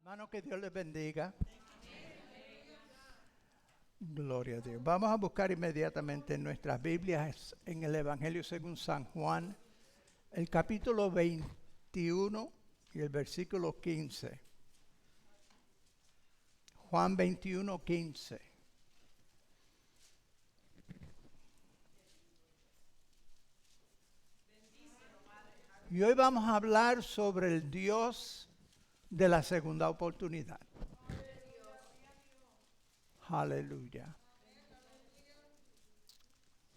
Hermano, que Dios les bendiga. Gloria a Dios. Vamos a buscar inmediatamente en nuestras Biblias, en el Evangelio según San Juan, el capítulo 21 y el versículo 15. Juan 21, 15. Y hoy vamos a hablar sobre el Dios de la segunda oportunidad. Aleluya.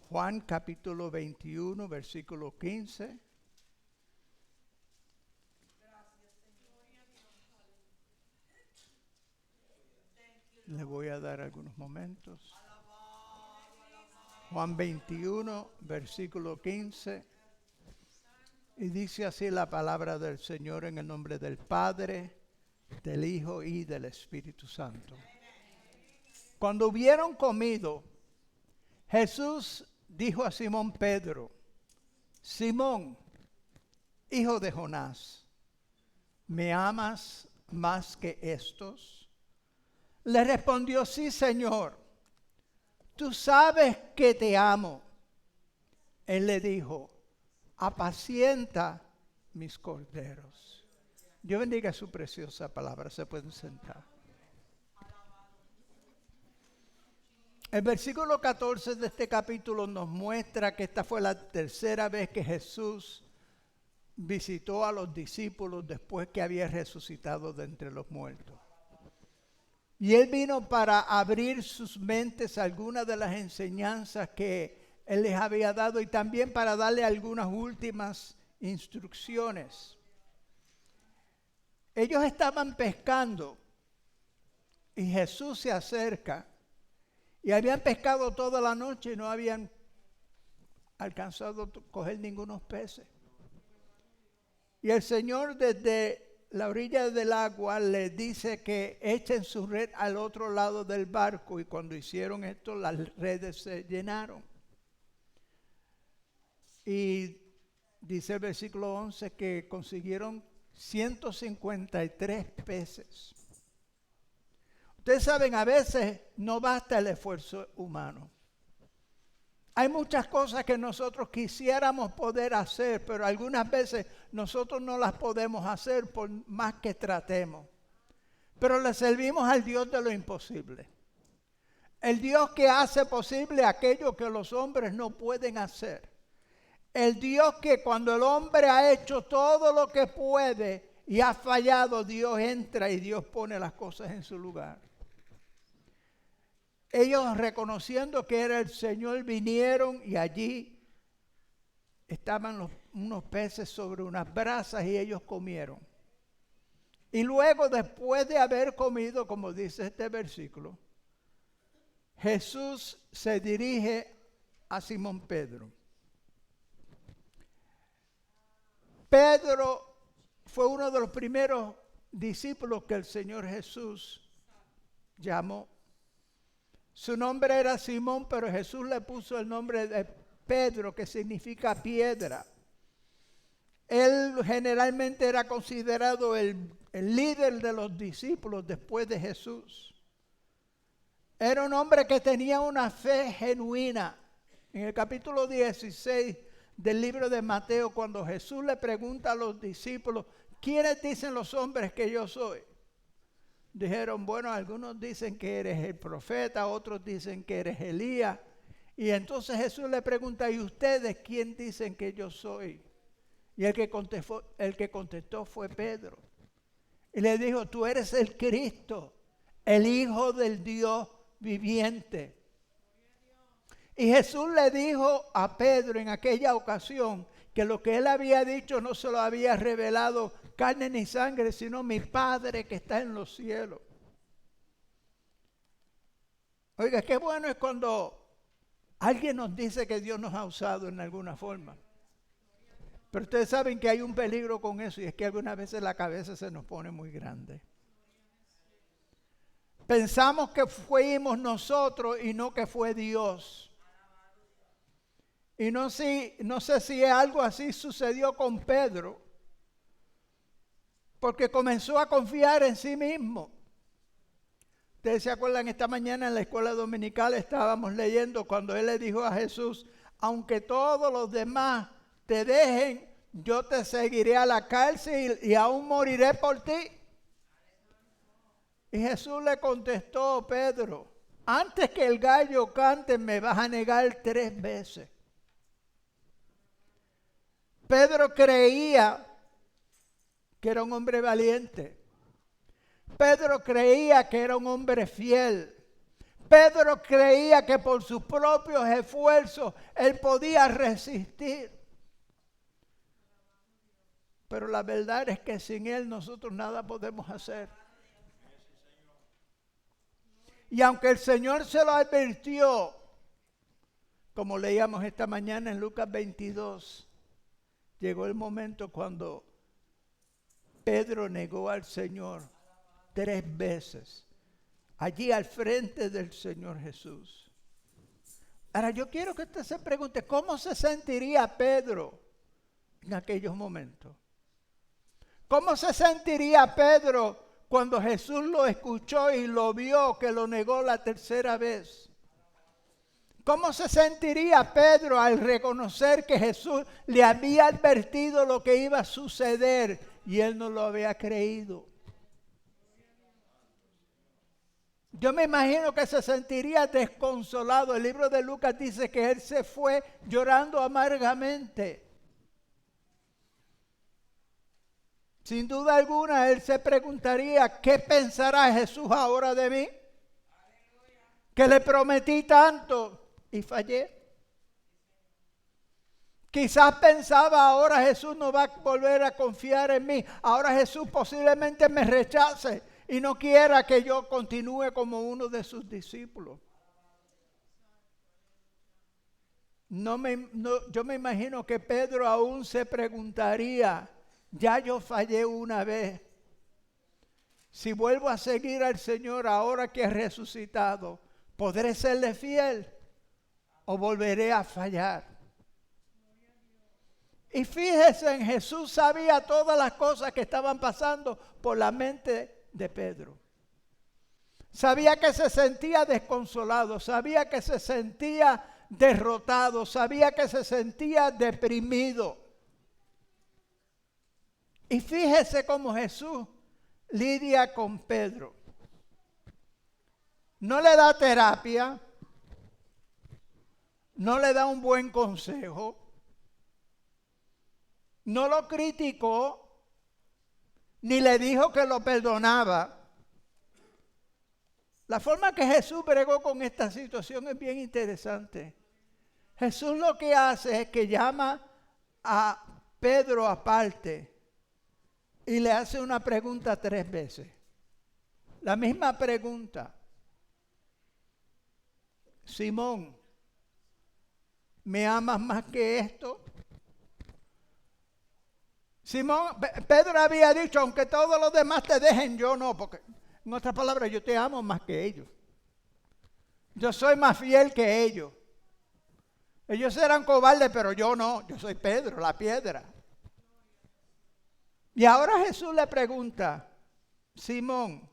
Juan capítulo 21, versículo 15. Le voy a dar algunos momentos. Juan 21, versículo 15. Y dice así la palabra del Señor en el nombre del Padre, del Hijo y del Espíritu Santo. Cuando hubieron comido, Jesús dijo a Simón Pedro: Simón, hijo de Jonás, ¿me amas más que estos? Le respondió: sí, Señor, tú sabes que te amo. Él le dijo: apacienta mis corderos. Dios bendiga su preciosa palabra. Se pueden sentar. El versículo 14 de este capítulo nos muestra que esta fue la tercera vez que Jesús visitó a los discípulos después que había resucitado de entre los muertos. Y Él vino para abrir sus mentes a algunas de las enseñanzas que Él les había dado y también para darle algunas últimas instrucciones. Ellos estaban pescando y Jesús se acerca. Y habían pescado toda la noche y no habían alcanzado a coger ningunos peces. Y el Señor desde la orilla del agua les dice que echen su red al otro lado del barco. Y cuando hicieron esto, las redes se llenaron. Y dice el versículo 11 que consiguieron 153 peces. Ustedes saben, a veces no basta el esfuerzo humano. Hay muchas cosas que nosotros quisiéramos poder hacer, pero algunas veces nosotros no las podemos hacer por más que tratemos. Pero le servimos al Dios de lo imposible. El Dios que hace posible aquello que los hombres no pueden hacer. El Dios que cuando el hombre ha hecho todo lo que puede y ha fallado, Dios entra y Dios pone las cosas en su lugar. Ellos, reconociendo que era el Señor, vinieron y allí estaban unos peces sobre unas brasas y ellos comieron. Y luego, después de haber comido, como dice este versículo, Jesús se dirige a Simón Pedro. Pedro fue uno de los primeros discípulos que el Señor Jesús llamó. Su nombre era Simón, pero Jesús le puso el nombre de Pedro, que significa piedra. Él generalmente era considerado el líder de los discípulos después de Jesús. Era un hombre que tenía una fe genuina. En el capítulo 16 del libro de Mateo, cuando Jesús le pregunta a los discípulos: ¿quiénes dicen los hombres que yo soy? Dijeron: bueno, algunos dicen que eres el profeta, otros dicen que eres Elías. Y entonces Jesús le pregunta: ¿y ustedes quién dicen que yo soy? Y el que contestó fue Pedro. Y le dijo: tú eres el Cristo, el Hijo del Dios viviente. Y Jesús le dijo a Pedro en aquella ocasión que lo que él había dicho no se lo había revelado carne ni sangre, sino mi Padre que está en los cielos. Oiga, qué bueno es cuando alguien nos dice que Dios nos ha usado en alguna forma. Pero ustedes saben que hay un peligro con eso, y es que algunas veces la cabeza se nos pone muy grande. Pensamos que fuimos nosotros y no que fue Dios. Y no sé si algo así sucedió con Pedro. porque comenzó a confiar en sí mismo. Ustedes se acuerdan, esta mañana en la escuela dominical estábamos leyendo cuando él le dijo a Jesús: aunque todos los demás te dejen, yo te seguiré a la cárcel y aún moriré por ti. Y Jesús le contestó: Pedro, antes que el gallo cante me vas a negar 3 veces. Pedro creía que era un hombre valiente. Pedro creía que era un hombre fiel. Pedro creía que por sus propios esfuerzos él podía resistir. Pero la verdad es que sin él nosotros nada podemos hacer. Y aunque el Señor se lo advirtió, como leíamos esta mañana en Lucas 22, llegó el momento cuando Pedro negó al Señor 3 veces, allí al frente del Señor Jesús. Ahora yo quiero que usted se pregunte, ¿cómo se sentiría Pedro en aquellos momentos? ¿Cómo se sentiría Pedro cuando Jesús lo escuchó y lo vio que lo negó la 3ª vez? ¿Cómo se sentiría Pedro al reconocer que Jesús le había advertido lo que iba a suceder y él no lo había creído? Yo me imagino que se sentiría desconsolado. El libro de Lucas dice que él se fue llorando amargamente. Sin duda alguna, él se preguntaría: ¿qué pensará Jesús ahora de mí? Que le prometí tanto y fallé. Quizás pensaba: ahora Jesús no va a volver a confiar en mí. Ahora Jesús posiblemente me rechace y no quiera que yo continúe como uno de sus discípulos. Yo me imagino que Pedro aún se preguntaría: ya yo fallé una vez. Si vuelvo a seguir al Señor ahora que he resucitado, ¿podré serle fiel o volveré a fallar? Y fíjese, en Jesús sabía todas las cosas que estaban pasando por la mente de Pedro. Sabía que se sentía desconsolado, sabía que se sentía derrotado, sabía que se sentía deprimido. Y fíjese cómo Jesús lidia con Pedro. No le da terapia, no le da un buen consejo, no lo criticó, ni le dijo que lo perdonaba. La forma que Jesús bregó con esta situación es bien interesante. Jesús lo que hace es que llama a Pedro aparte y le hace una pregunta 3 veces. La misma pregunta. Simón, ¿me amas más que esto? Pedro había dicho: aunque todos los demás te dejen, yo no, porque en otras palabras, yo te amo más que ellos. Yo soy más fiel que ellos. Ellos eran cobardes, pero yo no. Yo soy Pedro, la piedra. Y ahora Jesús le pregunta: Simón,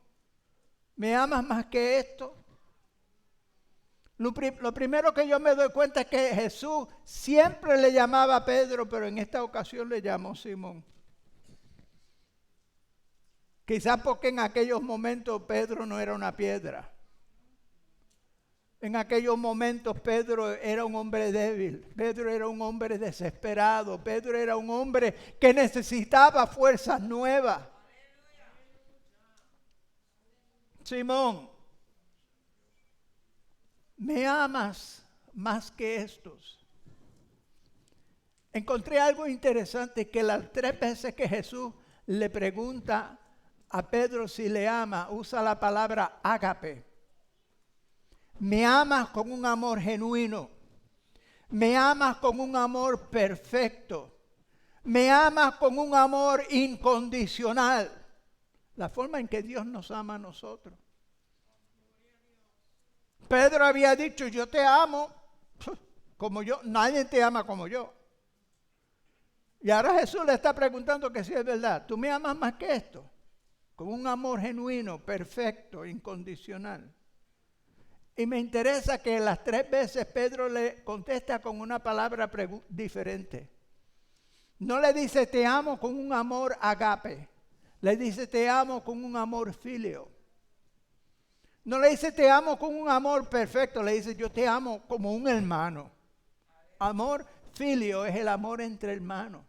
¿me amas más que esto? Lo primero que yo me doy cuenta es que Jesús siempre le llamaba a Pedro, pero en esta ocasión le llamó Simón. Quizás porque en aquellos momentos Pedro no era una piedra. En aquellos momentos Pedro era un hombre débil. Pedro era un hombre desesperado. Pedro era un hombre que necesitaba fuerzas nuevas. Simón, ¿me amas más que estos? Encontré algo interesante, que las 3 veces que Jesús le pregunta a Pedro si le ama, usa la palabra ágape. Me amas con un amor genuino. Me amas con un amor perfecto. Me amas con un amor incondicional. La forma en que Dios nos ama a nosotros. Pedro había dicho: yo te amo como yo, nadie te ama como yo. Y ahora Jesús le está preguntando que si es verdad. ¿Tú me amas más que esto? Con un amor genuino, perfecto, incondicional. Y me interesa que las 3 veces Pedro le contesta con una palabra diferente. No le dice te amo con un amor agape. Le dice te amo con un amor filio. No le dice te amo con un amor perfecto. Le dice yo te amo como un hermano. Amor filio es el amor entre hermanos.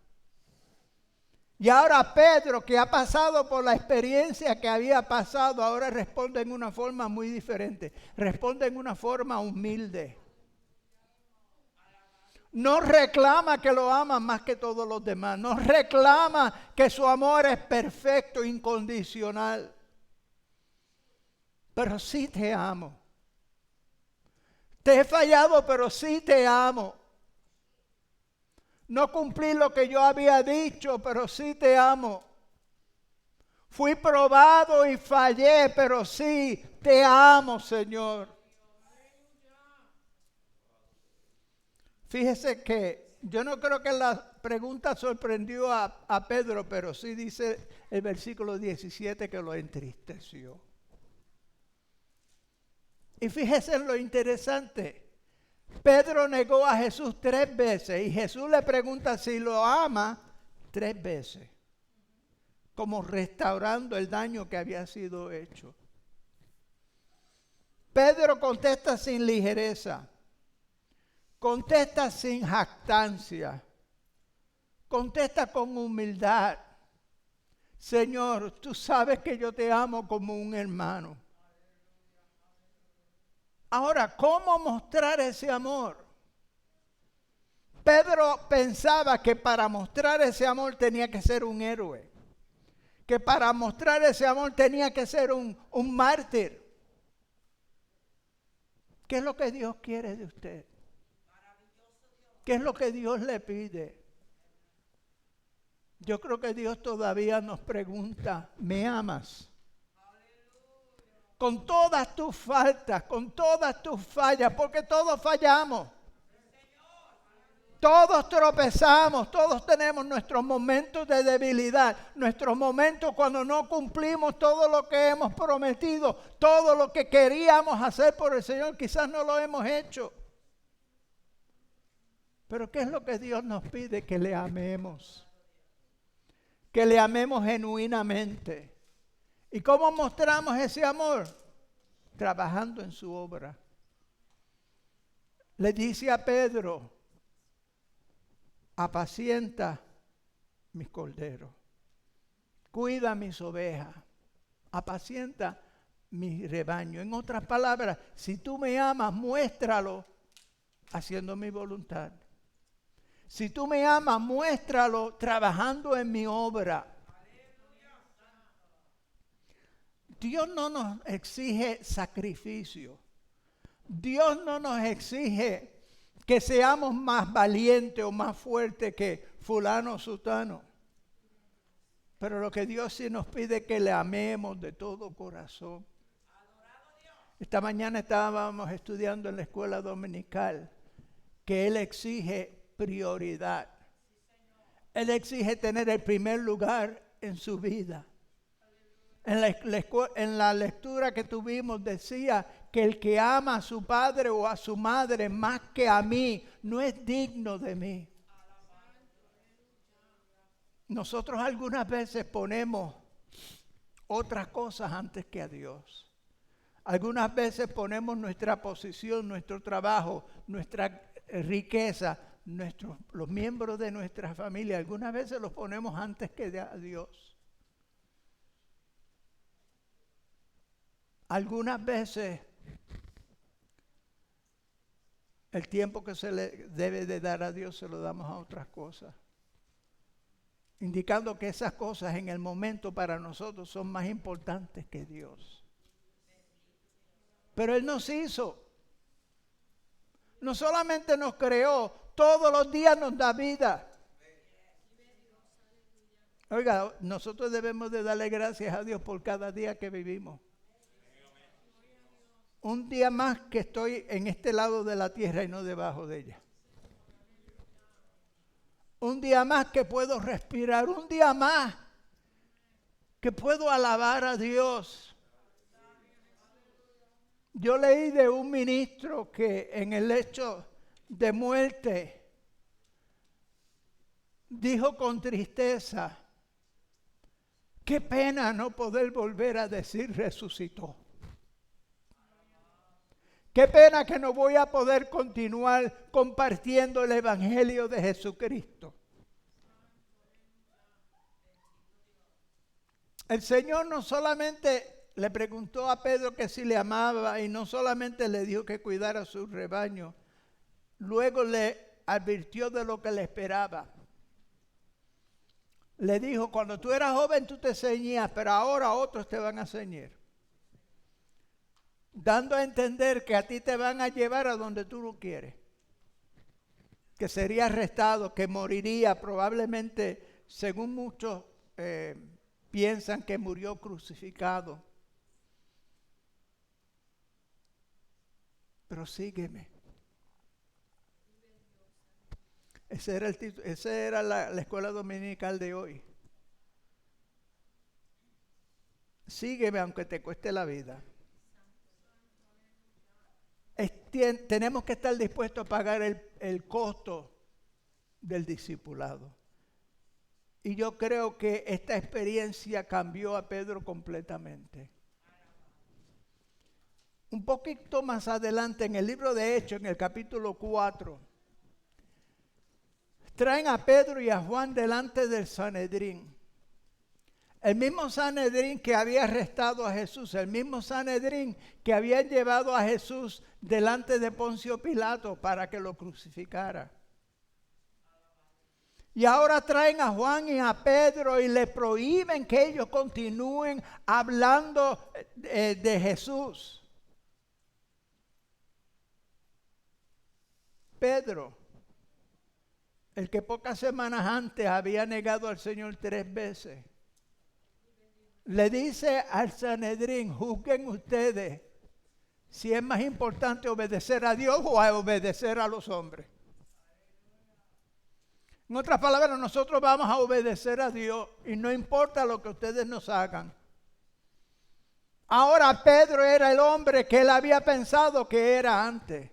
Y ahora Pedro, que ha pasado por la experiencia que había pasado, ahora responde en una forma muy diferente. Responde en una forma humilde. No reclama que lo ama más que todos los demás. No reclama que su amor es perfecto, incondicional. Pero sí te amo. Te he fallado, pero sí te amo. No cumplí lo que yo había dicho, pero sí te amo. Fui probado y fallé, pero sí te amo, Señor. Fíjese que yo no creo que la pregunta sorprendió a Pedro, pero sí dice el versículo 17 que lo entristeció. Y fíjese en lo interesante. Pedro negó a Jesús 3 veces y Jesús le pregunta si lo ama 3 veces, como restaurando el daño que había sido hecho. Pedro contesta sin ligereza, contesta sin jactancia, contesta con humildad. Señor, tú sabes que yo te amo como un hermano. Ahora, ¿cómo mostrar ese amor? Pedro pensaba que para mostrar ese amor tenía que ser un héroe. Que para mostrar ese amor tenía que ser un mártir. ¿Qué es lo que Dios quiere de usted? ¿Qué es lo que Dios le pide? Yo creo que Dios todavía nos pregunta, ¿me amas? Con todas tus faltas, con todas tus fallas, porque todos fallamos. Todos tropezamos, todos tenemos nuestros momentos de debilidad, nuestros momentos cuando no cumplimos todo lo que hemos prometido, todo lo que queríamos hacer por el Señor, quizás no lo hemos hecho. Pero ¿qué es lo que Dios nos pide? Que le amemos. Que le amemos genuinamente. ¿Y cómo mostramos ese amor? Trabajando en su obra. Le dice a Pedro, apacienta mis corderos, cuida mis ovejas, apacienta mi rebaño. En otras palabras, si tú me amas, muéstralo haciendo mi voluntad. Si tú me amas, muéstralo trabajando en mi obra. Dios no nos exige sacrificio. Dios no nos exige que seamos más valientes o más fuertes que fulano o sutano. Pero lo que Dios sí nos pide es que le amemos de todo corazón. Esta mañana estábamos estudiando en la escuela dominical que Él exige prioridad. Él exige tener el primer lugar en su vida. En la lectura que tuvimos decía que el que ama a su padre o a su madre más que a mí no es digno de mí. Nosotros algunas veces ponemos otras cosas antes que a Dios. Algunas veces ponemos nuestra posición, nuestro trabajo, nuestra riqueza, los miembros de nuestra familia, algunas veces los ponemos antes que a Dios. Algunas veces el tiempo que se le debe de dar a Dios se lo damos a otras cosas, indicando que esas cosas en el momento para nosotros son más importantes que Dios. Pero Él nos hizo, no solamente nos creó, todos los días nos da vida. Oiga, nosotros debemos de darle gracias a Dios por cada día que vivimos. Un día más que estoy en este lado de la tierra y no debajo de ella. Un día más que puedo respirar, un día más que puedo alabar a Dios. Yo leí de un ministro que en el lecho de muerte dijo con tristeza, qué pena no poder volver a decir resucitó. Qué pena que no voy a poder continuar compartiendo el evangelio de Jesucristo. El Señor no solamente le preguntó a Pedro que si le amaba y no solamente le dijo que cuidara su rebaño, luego le advirtió de lo que le esperaba. Le dijo, cuando tú eras joven tú te ceñías, pero ahora otros te van a ceñir. Dando a entender que a ti te van a llevar a donde tú no quieres. Que sería arrestado, que moriría probablemente, según muchos piensan que murió crucificado. Pero sígueme. Ese era el título, esa era la escuela dominical de hoy. Sígueme aunque te cueste la vida. Tenemos que estar dispuestos a pagar el costo del discipulado. Y yo creo que esta experiencia cambió a Pedro completamente. Un poquito más adelante en el libro de Hechos, en el capítulo 4, traen a Pedro y a Juan delante del Sanedrín. El mismo Sanedrín que había arrestado a Jesús, el mismo Sanedrín que había llevado a Jesús delante de Poncio Pilato para que lo crucificara. Y ahora traen a Juan y a Pedro y le prohíben que ellos continúen hablando de Jesús. Pedro, el que pocas semanas antes había negado al Señor 3 veces, le dice al Sanedrín, juzguen ustedes si es más importante obedecer a Dios o a obedecer a los hombres. En otras palabras, nosotros vamos a obedecer a Dios y no importa lo que ustedes nos hagan. Ahora Pedro era el hombre que él había pensado que era antes,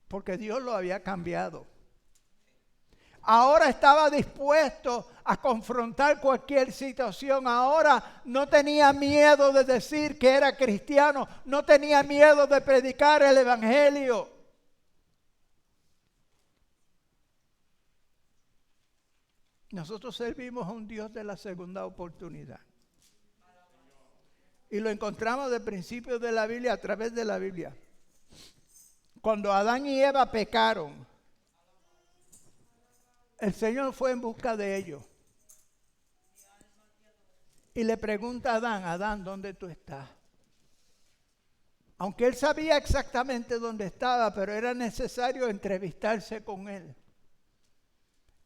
porque Dios lo había cambiado. Ahora estaba dispuesto a confrontar cualquier situación. Ahora no tenía miedo de decir que era cristiano. No tenía miedo de predicar el evangelio. Nosotros servimos a un Dios de la segunda oportunidad. Y lo encontramos del principio de la Biblia, a través de la Biblia. Cuando Adán y Eva pecaron, el Señor fue en busca de ellos. Y le pregunta a Adán, Adán, ¿dónde tú estás? Aunque él sabía exactamente dónde estaba, pero era necesario entrevistarse con él.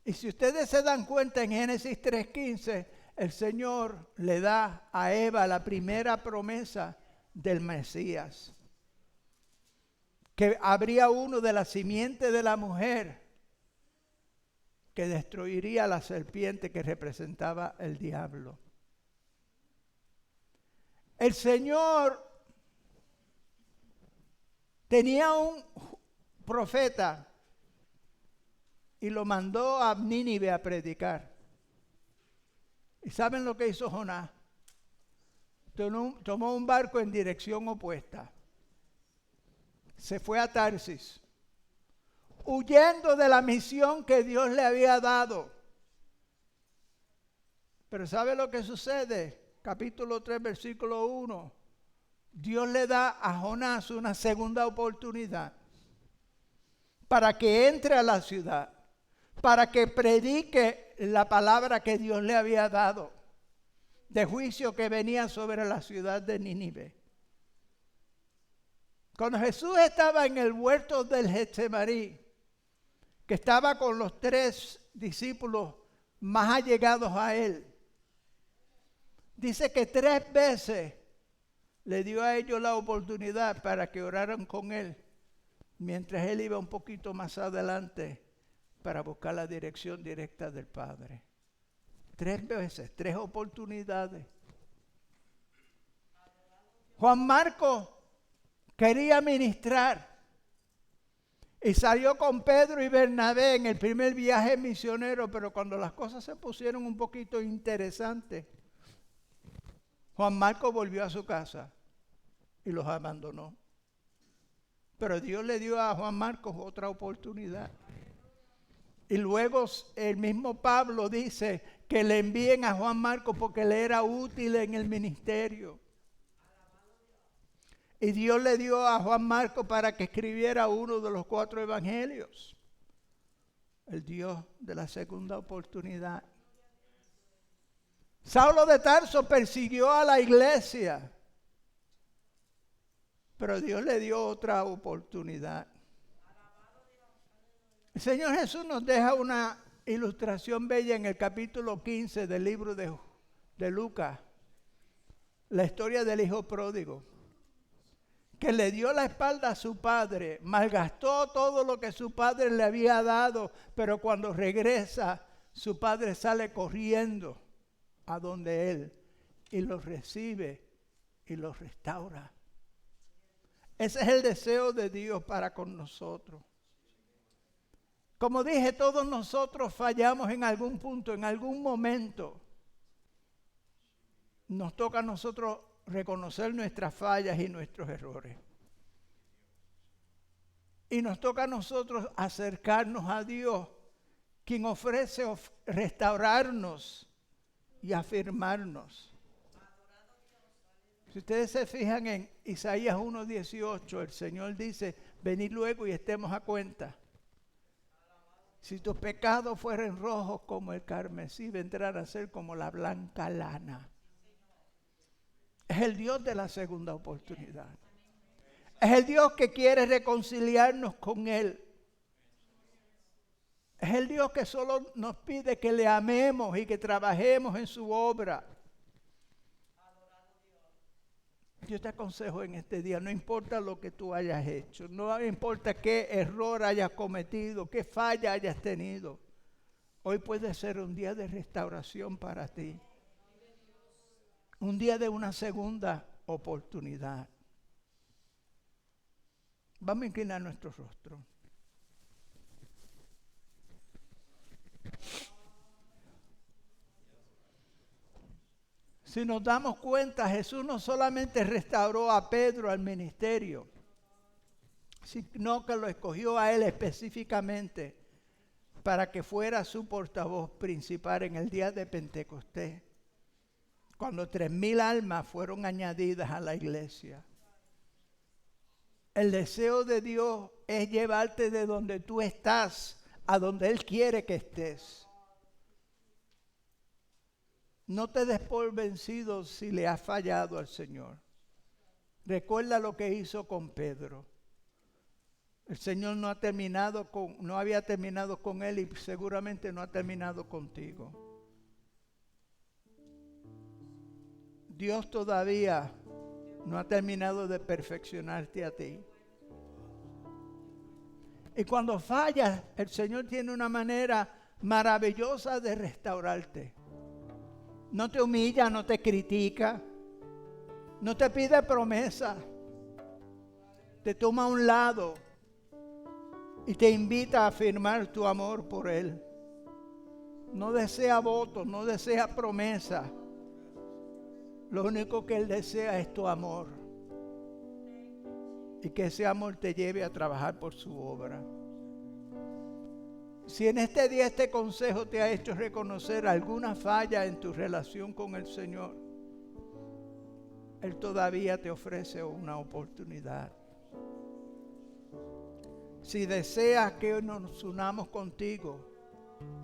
Y si ustedes se dan cuenta, en Génesis 3:15, el Señor le da a Eva la primera promesa del Mesías. Que habría uno de la simiente de la mujer que destruiría a la serpiente que representaba el diablo. El Señor tenía un profeta y lo mandó a Nínive a predicar. ¿Y saben lo que hizo Jonás? Tomó un barco en dirección opuesta. Se fue a Tarsis, huyendo de la misión que Dios le había dado. Pero ¿sabe lo que sucede? Capítulo 3, versículo 1. Dios le da a Jonás una segunda oportunidad para que entre a la ciudad, para que predique la palabra que Dios le había dado, de juicio que venía sobre la ciudad de Nínive. Cuando Jesús estaba en el huerto del Getsemaní, que estaba con los 3 discípulos más allegados a él, dice que 3 veces le dio a ellos la oportunidad para que oraran con él, mientras él iba un poquito más adelante para buscar la dirección directa del Padre. 3 veces, 3 oportunidades. Juan Marcos quería ministrar y salió con Pedro y Bernabé en el primer viaje misionero, pero cuando las cosas se pusieron un poquito interesantes, Juan Marcos volvió a su casa y los abandonó. Pero Dios le dio a Juan Marcos otra oportunidad. Y luego el mismo Pablo dice que le envíen a Juan Marcos porque le era útil en el ministerio. Y Dios le dio a Juan Marcos para que escribiera uno de los 4 evangelios. El Dios de la segunda oportunidad. Saulo de Tarso persiguió a la iglesia, pero Dios le dio otra oportunidad. El Señor Jesús nos deja una ilustración bella en el capítulo 15 del libro de Lucas, la historia del hijo pródigo, que le dio la espalda a su padre, malgastó todo lo que su padre le había dado, pero cuando regresa, su padre sale corriendo a donde él y lo recibe y lo restaura. Ese es el deseo de Dios para con nosotros. Como dije, todos nosotros fallamos en algún punto, en algún momento. Nos toca a nosotros reconocer nuestras fallas y nuestros errores. Y nos toca a nosotros acercarnos a Dios, quien ofrece restaurarnos y afirmarnos. Si ustedes se fijan en Isaías 1:18, el Señor dice, venid luego y estemos a cuenta. Si tus pecados fueren rojos como el carmesí, vendrán a ser como la blanca lana. Es el Dios de la segunda oportunidad. Es el Dios que quiere reconciliarnos con Él. Es el Dios que solo nos pide que le amemos y que trabajemos en su obra. Yo te aconsejo en este día, no importa lo que tú hayas hecho, no importa qué error hayas cometido, qué falla hayas tenido. Hoy puede ser un día de restauración para ti. Un día de una segunda oportunidad. Vamos a inclinar nuestro rostro. Si nos damos cuenta, Jesús no solamente restauró a Pedro al ministerio, sino que lo escogió a él específicamente para que fuera su portavoz principal en el día de Pentecostés, cuando 3,000 almas fueron añadidas a la iglesia. El deseo de Dios es llevarte de donde tú estás a donde Él quiere que estés. No te des por vencido si le has fallado al Señor. Recuerda lo que hizo con Pedro. El Señor no había terminado con él y seguramente no ha terminado contigo. Dios todavía no ha terminado de perfeccionarte a ti. Y cuando fallas, el Señor tiene una manera maravillosa de restaurarte. No te humilla, no te critica, no te pide promesa. Te toma a un lado y te invita a afirmar tu amor por Él. No desea votos, no desea promesa. Lo único que Él desea es tu amor. Y que ese amor te lleve a trabajar por su obra. Si en este día este consejo te ha hecho reconocer alguna falla en tu relación con el Señor, Él todavía te ofrece una oportunidad. Si deseas que nos unamos contigo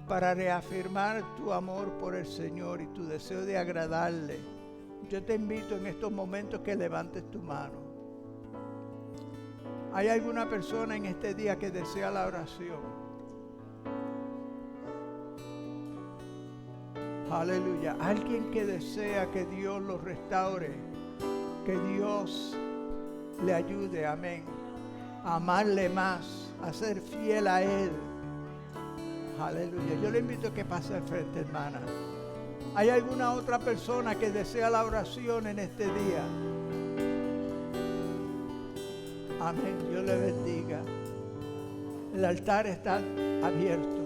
para reafirmar tu amor por el Señor y tu deseo de agradarle, yo te invito en estos momentos que levantes tu mano. ¿Hay alguna persona en este día que desea la oración? Aleluya. Alguien que desea que Dios lo restaure, que Dios le ayude, amén, a amarle más, a ser fiel a Él. Aleluya. Yo le invito a que pase al frente, hermana. ¿Hay alguna otra persona que desea la oración en este día? Amén. Dios le bendiga. El altar está abierto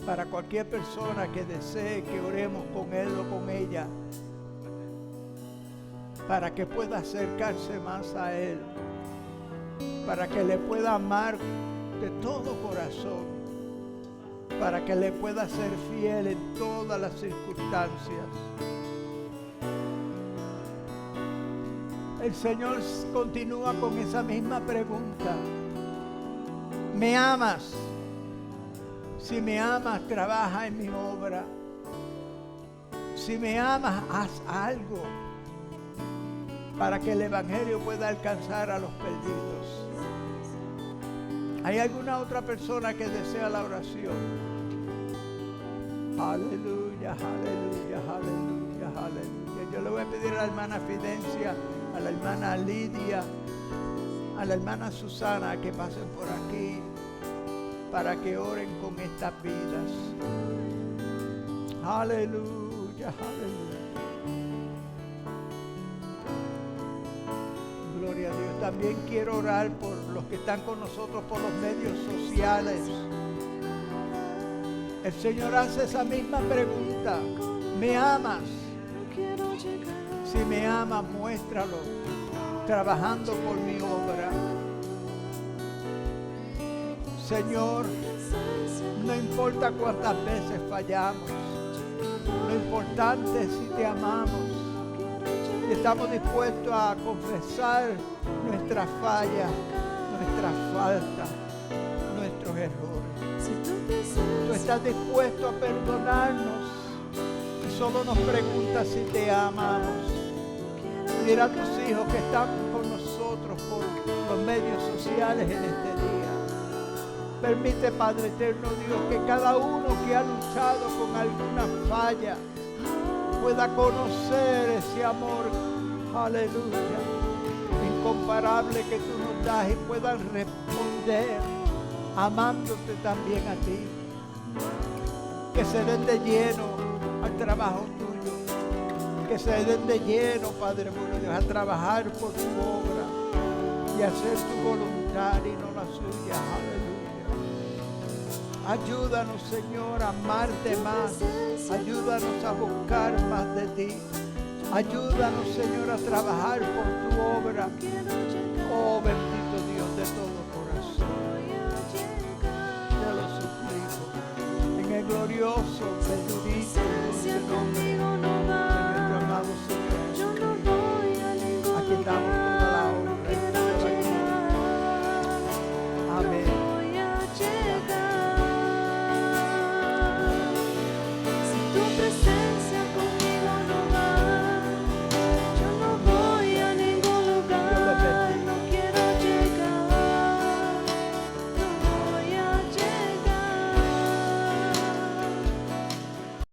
para cualquier persona que desee que oremos con él o con ella, para que pueda acercarse más a él, para que le pueda amar de todo corazón, para que le pueda ser fiel en todas las circunstancias. El Señor continúa con esa misma pregunta. ¿Me amas? Si me amas, trabaja en mi obra. Si me amas, haz algo para que el Evangelio pueda alcanzar a los perdidos. ¿Hay alguna otra persona que desea la oración? Aleluya, aleluya, aleluya, aleluya. Yo le voy a pedir a la hermana Fidencia, a la hermana Lidia, a la hermana Susana que pasen por aquí para que oren con estas vidas. Aleluya, aleluya. Gloria a Dios. También quiero orar por los que están con nosotros por los medios sociales. El Señor hace esa misma pregunta. ¿Me amas? Si me amas, muéstralo, trabajando por mi obra. Señor, no importa cuántas veces fallamos, lo importante es si te amamos y estamos dispuestos a confesar nuestras fallas, nuestras faltas, nuestros errores. Tú estás dispuesto a perdonarnos y solo nos preguntas si te amamos. Mira a tus hijos que están con nosotros por los medios sociales en este día. Permite, Padre eterno Dios, que cada uno que ha luchado con alguna falla pueda conocer ese amor, aleluya, incomparable que tú nos das y puedan responder amándote también a ti. Que se den de lleno al trabajo tuyo, que se den de lleno, Padre bueno Dios, a trabajar por tu obra y hacer tu voluntad y no la suya, aleluya. Ayúdanos, Señor, a amarte más. Ayúdanos a buscar más de ti. Ayúdanos, Señor, a trabajar por tu obra. Oh, bendito Dios de todo corazón. Te lo suplico. En el glorioso